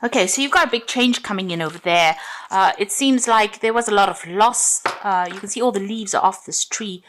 Okay, so you've got a big change coming in over there. It seems like there was a lot of loss. You can see all the leaves are off this tree.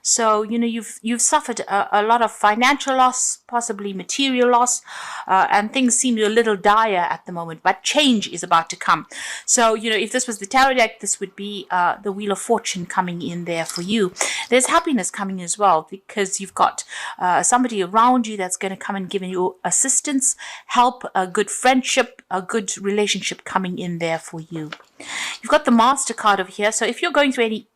So, you've suffered a lot of financial loss, possibly material loss, and things seem a little dire at the moment, but change is about to come. So, if this was the tarot deck, this would be the Wheel of Fortune coming in there for you. There's happiness coming as well, because you've got somebody around you that's going to come and give you assistance, help, a good friendship, a good relationship coming in there for you. You've got the Master card over here. So if you're going through any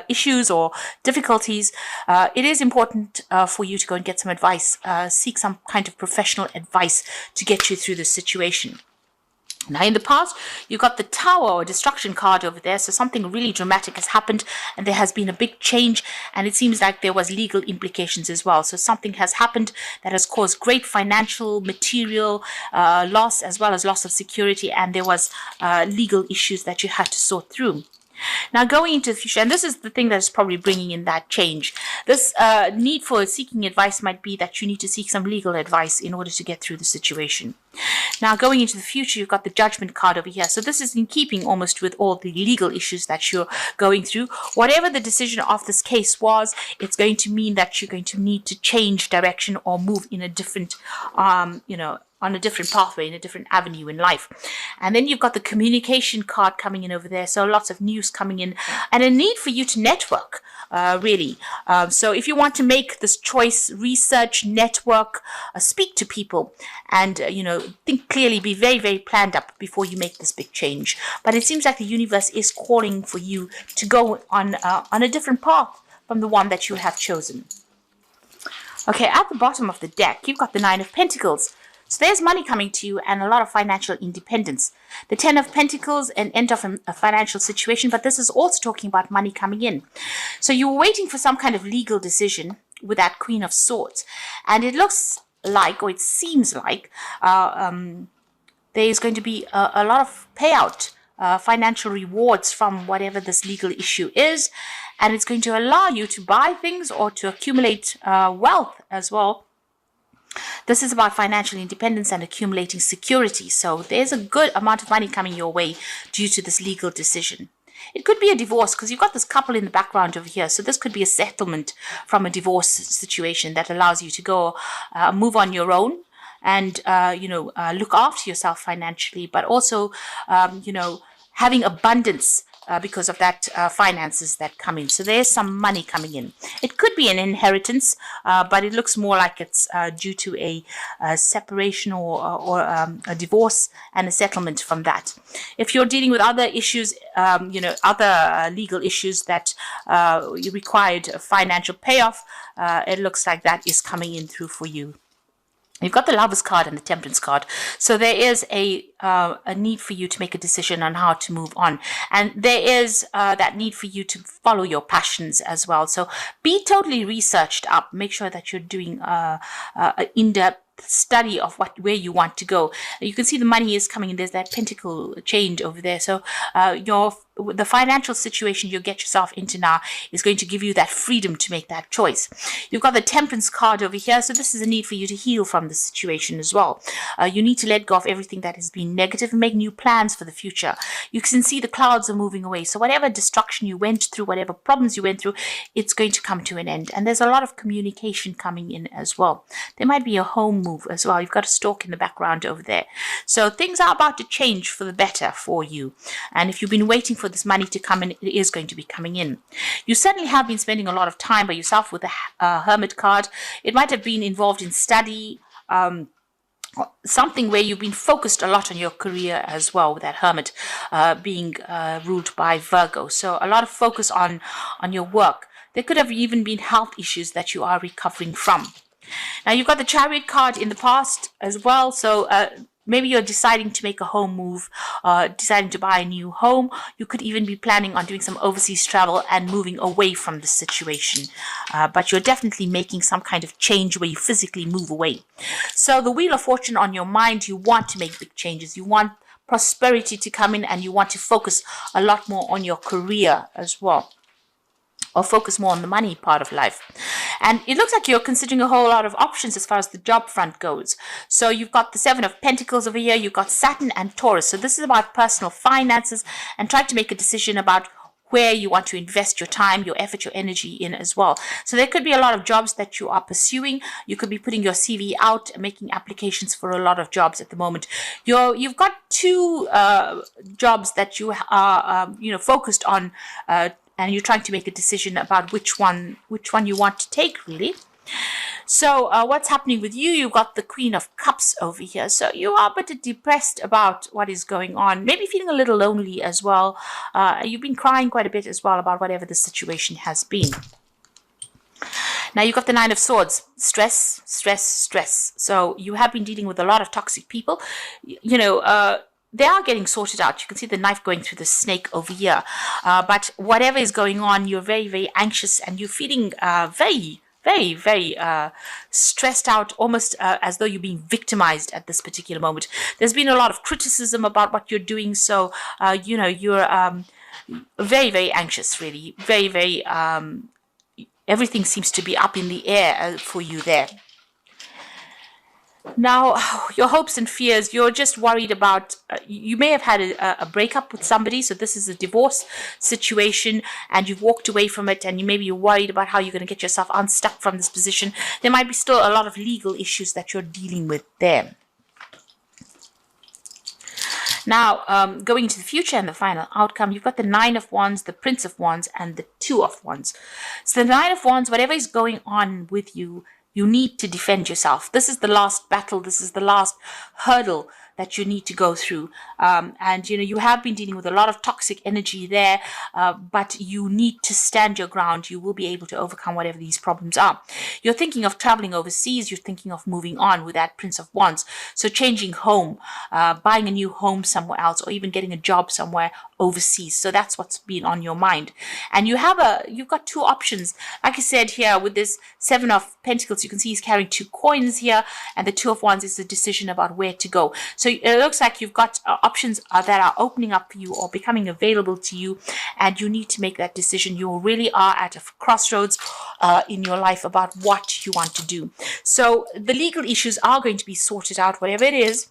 issues or difficulties, it is important for you to go and get some advice, seek some kind of professional advice to get you through this situation. Now, in the past, you've got the Tower or Destruction card over there. So something really dramatic has happened and there has been a big change. And it seems like there was legal implications as well. So something has happened that has caused great financial, material loss, as well as loss of security. And there was legal issues that you had to sort through. Now, going into the future, and this is the thing that's probably bringing in that change. This need for seeking advice might be that you need to seek some legal advice in order to get through the situation. Now, going into the future, you've got the Judgment card over here. So this is in keeping almost with all the legal issues that you're going through. Whatever the decision of this case was, it's going to mean that you're going to need to change direction or move in a different, on a different pathway, in a different avenue in life. And then you've got the Communication card coming in over there. So lots of news coming in and a need for you to network, really. So if you want to make this choice, research, network, speak to people and, think clearly, be very, very planned up before you make this big change. But it seems like the universe is calling for you to go on a different path from the one that you have chosen. Okay, at the bottom of the deck, you've got the Nine of Pentacles. So there's money coming to you and a lot of financial independence. The Ten of Pentacles, an end of a financial situation, but this is also talking about money coming in. So you were waiting for some kind of legal decision with that Queen of Swords. And it looks like, or it seems like, there is going to be a lot of payout, financial rewards from whatever this legal issue is. And it's going to allow you to buy things or to accumulate wealth as well. This is about financial independence and accumulating security. So there's a good amount of money coming your way due to this legal decision. It could be a divorce because you've got this couple in the background over here. So this could be a settlement from a divorce situation that allows you to go move on your own and, look after yourself financially, but also, having abundance because of that finances that come in. So there's some money coming in. It could be an inheritance, but it looks more like it's due to a separation or a divorce and a settlement from that. If you're dealing with other issues, other legal issues that required a financial payoff, it looks like that is coming in through for you. You've got the Lovers card and the Temperance card. So there is a need for you to make a decision on how to move on. And there is that need for you to follow your passions as well. So be totally researched up. Make sure that you're doing an in-depth study of where you want to go. You can see the money is coming in. There's that pentacle change over there. So the financial situation you get yourself into now is going to give you that freedom to make that choice. You've got the Temperance card over here. So this is a need for you to heal from the situation as well. You need to let go of everything that has been negative and make new plans for the future. You can see the clouds are moving away. So whatever destruction you went through, whatever problems you went through, it's going to come to an end. And there's a lot of communication coming in as well. There might be a home move as well. You've got a stork in the background over there. So things are about to change for the better for you. And if you've been waiting for this money to come in, it is going to be coming in. You certainly have been spending a lot of time by yourself with the Hermit card. It might have been involved in study, something where you've been focused a lot on your career as well, with that Hermit being ruled by Virgo. So a lot of focus on your work. There could have even been health issues that you are recovering from. Now, you've got the Chariot card in the past as well. So maybe you're deciding to make a home move, deciding to buy a new home. You could even be planning on doing some overseas travel and moving away from the situation. But you're definitely making some kind of change where you physically move away. So the Wheel of Fortune on your mind, you want to make big changes. You want prosperity to come in and you want to focus a lot more on your career as well. or focus more on the money part of life. And it looks like you're considering a whole lot of options as far as the job front goes. So you've got the Seven of Pentacles over here, you've got Saturn and Taurus. So this is about personal finances and trying to make a decision about where you want to invest your time, your effort, your energy in as well. So there could be a lot of jobs that you are pursuing. You could be putting your CV out, making applications for a lot of jobs at the moment. You've got two jobs that you are focused on, and you're trying to make a decision about which one you want to take, really. So what's happening with you? You've got the Queen of Cups over here. So you are a bit depressed about what is going on. Maybe feeling a little lonely as well. You've been crying quite a bit as well about whatever the situation has been. Now you've got the Nine of Swords. Stress, stress, stress. So you have been dealing with a lot of toxic people. They are getting sorted out. You can see the knife going through the snake over here. But whatever is going on, you're very, very anxious and you're feeling very, very stressed out, almost as though you're being victimized at this particular moment. There's been a lot of criticism about what you're doing. So, you're very, very anxious, really. Very, very, everything seems to be up in the air for you there. Now, your hopes and fears, you're just worried about, you may have had a breakup with somebody, so this is a divorce situation, and you've walked away from it, and you're worried about how you're going to get yourself unstuck from this position. There might be still a lot of legal issues that you're dealing with there. Now, going into the future and the final outcome, you've got the Nine of Wands, the Prince of Wands, and the Two of Wands. So the Nine of Wands, whatever is going on with you, you need to defend yourself. This is the last battle. This is the last hurdle that you need to go through. And you have been dealing with a lot of toxic energy there, but you need to stand your ground. You will be able to overcome whatever these problems are. You're thinking of traveling overseas. You're thinking of moving on with that Prince of Wands. So changing home, buying a new home somewhere else, or even getting a job somewhere overseas. So that's what's been on your mind. And you've got two options. Like I said here, with this Seven of Pentacles, you can see he's carrying two coins here, and the Two of Wands is a decision about where to go. So it looks like you've got options that are opening up for you or becoming available to you, and you need to make that decision. You really are at a crossroads in your life about what you want to do. So the legal issues are going to be sorted out, whatever it is.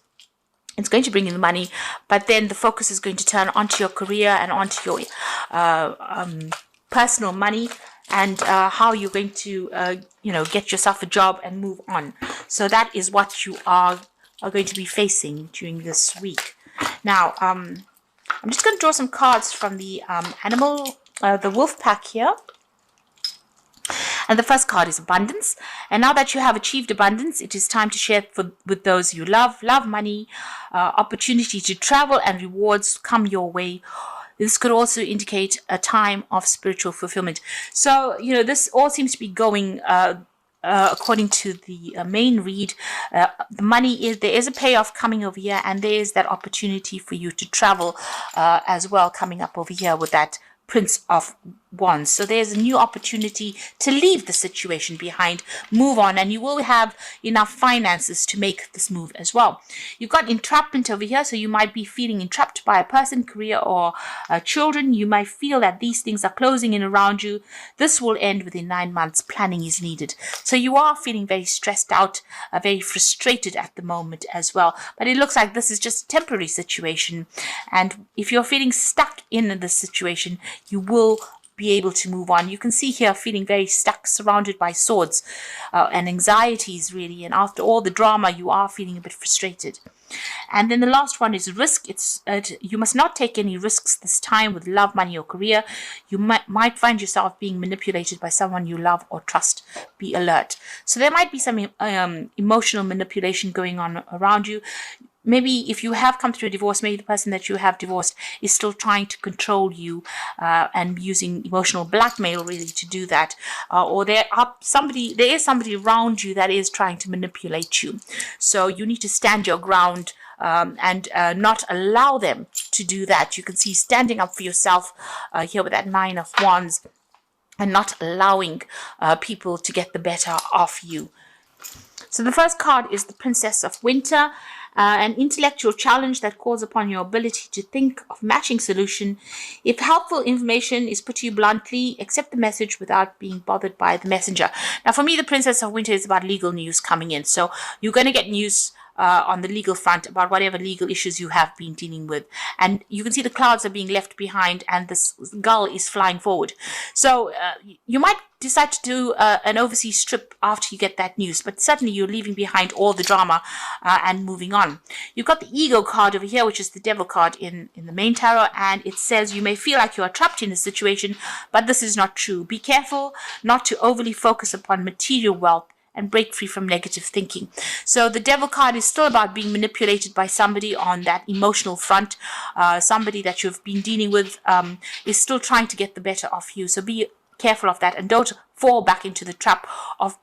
It's going to bring in the money, but then the focus is going to turn onto your career and onto your personal money, and how you're going to, get yourself a job and move on. So that is what you are going to be facing during this week. Now, I'm just going to draw some cards from the the wolf pack here. And the first card is abundance. And now that you have achieved abundance, it is time to share with those you love. Love, money, opportunity to travel, and rewards come your way. This could also indicate a time of spiritual fulfillment. So, this all seems to be going according to the main read. The money there is a payoff coming over here, and there is that opportunity for you to travel as well coming up over here with that Prince of Wands. So there's a new opportunity to leave the situation behind, move on, and you will have enough finances to make this move as well. You've got entrapment over here, so you might be feeling entrapped by a person, career, or children. You might feel that these things are closing in around you. This will end within 9 months. Planning is needed. So you are feeling very stressed out, very frustrated at the moment as well. But it looks like this is just a temporary situation. And if you're feeling stuck in this situation, you will be able to move on. You can see here feeling very stuck, surrounded by swords and anxieties, really. And after all the drama, you are feeling a bit frustrated. And then the last one is risk. You must not take any risks this time with love, money, or career. You might find yourself being manipulated by someone you love or trust. Be alert. So there might be some emotional manipulation going on around you. Maybe if you have come through a divorce, maybe the person that you have divorced is still trying to control you and using emotional blackmail really to do that. Or there is somebody around you that is trying to manipulate you. So you need to stand your ground and not allow them to do that. You can see standing up for yourself here with that Nine of Wands and not allowing people to get the better of you. So the first card is the Princess of Winter, an intellectual challenge that calls upon your ability to think of matching solution. If helpful information is put to you bluntly, accept the message without being bothered by the messenger. Now, for me, the Princess of Winter is about legal news coming in. So you're going to get news on the legal front about whatever legal issues you have been dealing with. And you can see the clouds are being left behind and this gull is flying forward. So you might decide to do an overseas trip after you get that news, but certainly you're leaving behind all the drama and moving on. You've got the ego card over here, which is the devil card in the main tarot, and it says you may feel like you are trapped in a situation, but this is not true. Be careful not to overly focus upon material wealth and break free from negative thinking. So the devil card is still about being manipulated by somebody on that emotional front. Somebody that you've been dealing with is still trying to get the better of you. So be careful of that and don't fall back into the trap of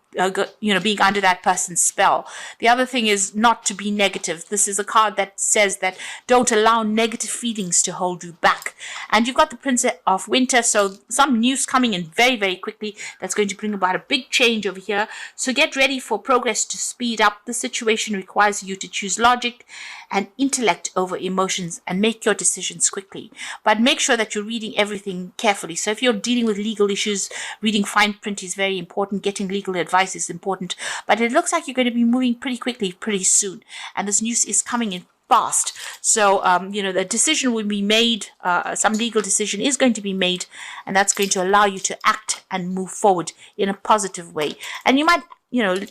being under that person's spell. The other thing is not to be negative. This is a card that says that don't allow negative feelings to hold you back. And you've got the Princess of Winter, so some news coming in very, very quickly that's going to bring about a big change over here. So get ready for progress to speed up. The situation requires you to choose logic and intellect over emotions and make your decisions quickly. But make sure that you're reading everything carefully. So if you're dealing with legal issues, reading fine print is very important. Getting legal advice is important. But it looks like you're going to be moving pretty quickly, pretty soon. And this news is coming in fast. So, the decision will be made. Some legal decision is going to be made. And that's going to allow you to act and move forward in a positive way. And you might,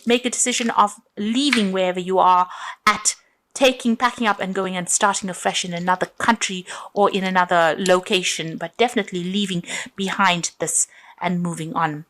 make a decision of leaving wherever you are at, packing up and going and starting afresh in another country or in another location, but definitely leaving behind this and moving on.